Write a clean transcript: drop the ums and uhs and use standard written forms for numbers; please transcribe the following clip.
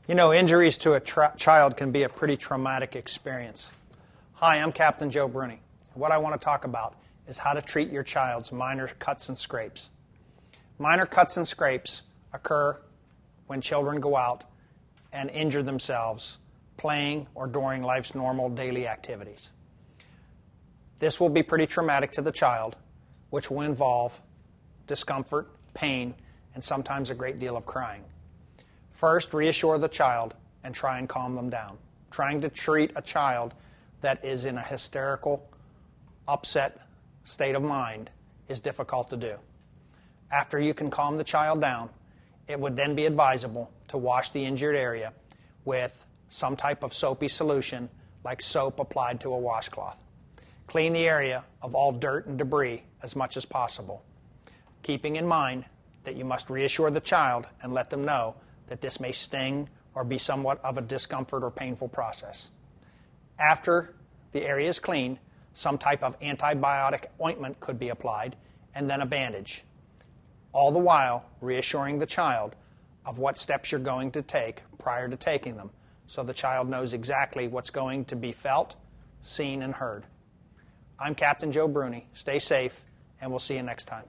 You know, injuries to a child can be a pretty traumatic experience. Hi, I'm Captain Joe Bruni. What I want to talk about is how to treat your child's minor cuts and scrapes. Minor cuts and scrapes occur when children go out and injure themselves playing or during life's normal daily activities. This will be pretty traumatic to the child, which will involve discomfort, pain, and sometimes a great deal of crying. First, reassure the child and try and calm them down. Trying to treat a child that is in a hysterical, upset state of mind is difficult to do. After you can calm the child down, it would then be advisable to wash the injured area with some type of soapy solution like soap applied to a washcloth. Clean the area of all dirt and debris as much as possible, keeping in mind that you must reassure the child and let them know that this may sting or be somewhat of a discomfort or painful process. After the area is clean, some type of antibiotic ointment could be applied, and then a bandage. All the while reassuring the child of what steps you're going to take prior to taking them, so the child knows exactly what's going to be felt, seen, and heard. I'm Captain Joe Bruni. Stay safe, and we'll see you next time.